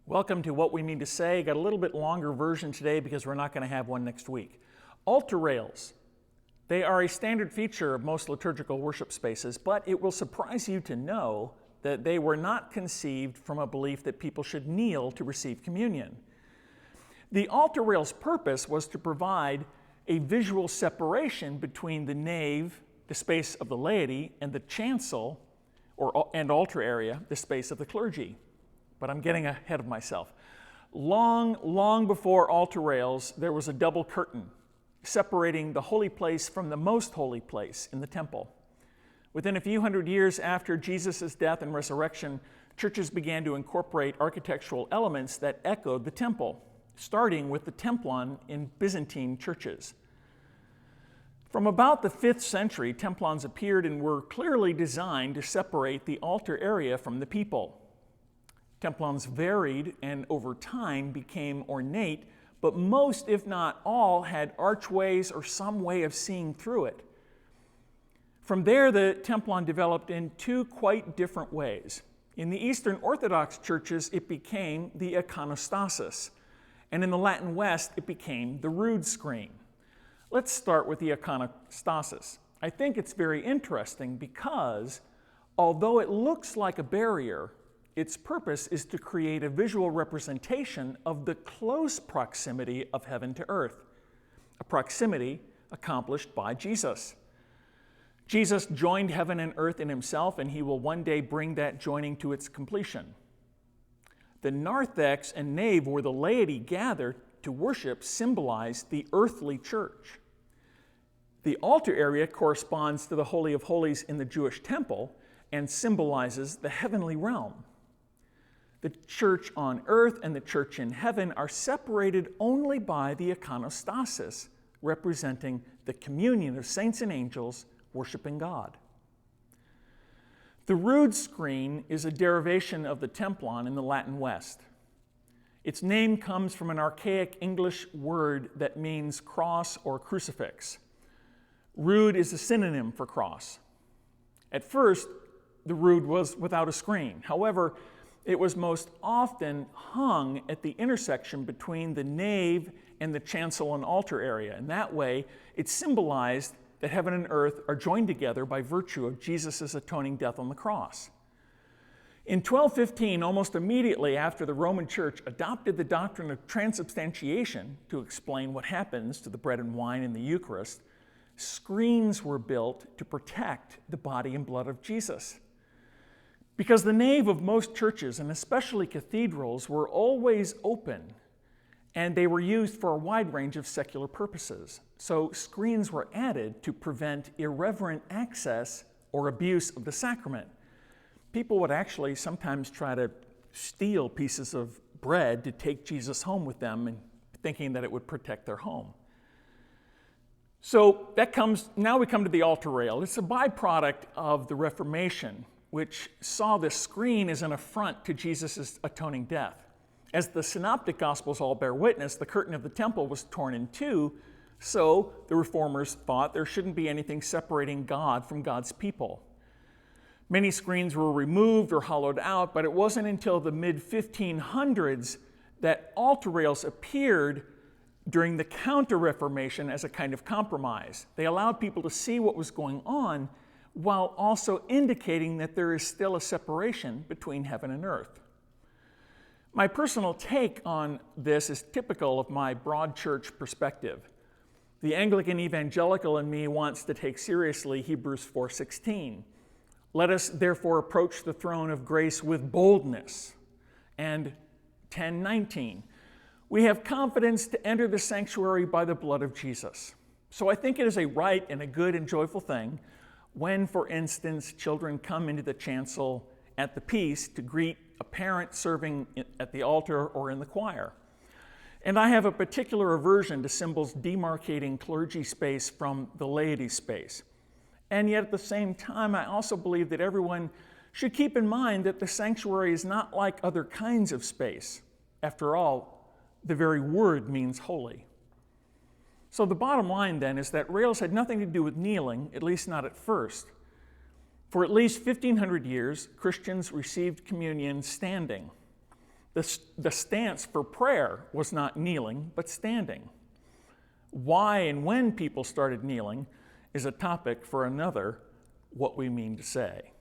Welcome to What We Mean to Say. Got a little bit longer version today because we're not going to have one next week. Altar rails. They are a standard feature of most liturgical worship spaces, but it will surprise you to know that they were not conceived from a belief that people should kneel to receive communion. The altar rail's purpose was to provide a visual separation between the nave, the space of the laity, and the chancel and altar area, the space of the clergy. But I'm getting ahead of myself. Long before altar rails, there was a double curtain separating the holy place from the most holy place in the temple. Within a few hundred years after Jesus' death and resurrection, churches began to incorporate architectural elements that echoed the temple, starting with the templon in Byzantine churches. From about the 5th century, templons appeared and were clearly designed to separate the altar area from the people. Templons varied and over time became ornate, but most, if not all, had archways or some way of seeing through it. From there, the templon developed in two quite different ways. In the Eastern Orthodox churches, it became the iconostasis, and in the Latin West, it became the rood screen. Let's start with the iconostasis. I think it's very interesting because, although it looks like a barrier, its purpose is to create a visual representation of the close proximity of heaven to earth, a proximity accomplished by Jesus. Jesus joined heaven and earth in himself, and he will one day bring that joining to its completion. The narthex and nave where the laity gather to worship symbolize the earthly church. The altar area corresponds to the Holy of Holies in the Jewish temple and symbolizes the heavenly realm. The church on earth and the church in heaven are separated only by the iconostasis, representing the communion of saints and angels worshiping God. The rood screen is a derivation of the templon in the Latin West. Its name comes from an archaic English word that means cross or crucifix. Rood is a synonym for cross. At first, the rood was without a screen. However, it was most often hung at the intersection between the nave and the chancel and altar area. And that way, it symbolized that heaven and earth are joined together by virtue of Jesus' atoning death on the cross. In 1215, almost immediately after the Roman Church adopted the doctrine of transubstantiation to explain what happens to the bread and wine in the Eucharist, screens were built to protect the body and blood of Jesus. Because the nave of most churches, and especially cathedrals, were always open, and they were used for a wide range of secular purposes. So screens were added to prevent irreverent access or abuse of the sacrament. People would actually sometimes try to steal pieces of bread to take Jesus home with them, and thinking that it would protect their home. So now we come to the altar rail. It's a byproduct of the Reformation, which saw the screen as an affront to Jesus' atoning death. As the Synoptic Gospels all bear witness, the curtain of the temple was torn in two, so the Reformers thought there shouldn't be anything separating God from God's people. Many screens were removed or hollowed out, but it wasn't until the mid-1500s that altar rails appeared during the Counter-Reformation as a kind of compromise. They allowed people to see what was going on, while also indicating that there is still a separation between heaven and earth. My personal take on this is typical of my broad church perspective. The Anglican evangelical in me wants to take seriously Hebrews 4:16. Let us therefore approach the throne of grace with boldness. And 10:19. We have confidence to enter the sanctuary by the blood of Jesus. So I think it is a right and a good and joyful thing when, for instance, children come into the chancel at the peace to greet a parent serving at the altar or in the choir. And I have a particular aversion to symbols demarcating clergy space from the laity space. And yet at the same time, I also believe that everyone should keep in mind that the sanctuary is not like other kinds of space. After all, the very word means holy. So the bottom line then is that rails had nothing to do with kneeling, at least not at first. For at least 1,500 years, Christians received communion standing. The stance for prayer was not kneeling, but standing. Why and when people started kneeling is a topic for another What We Mean to Say.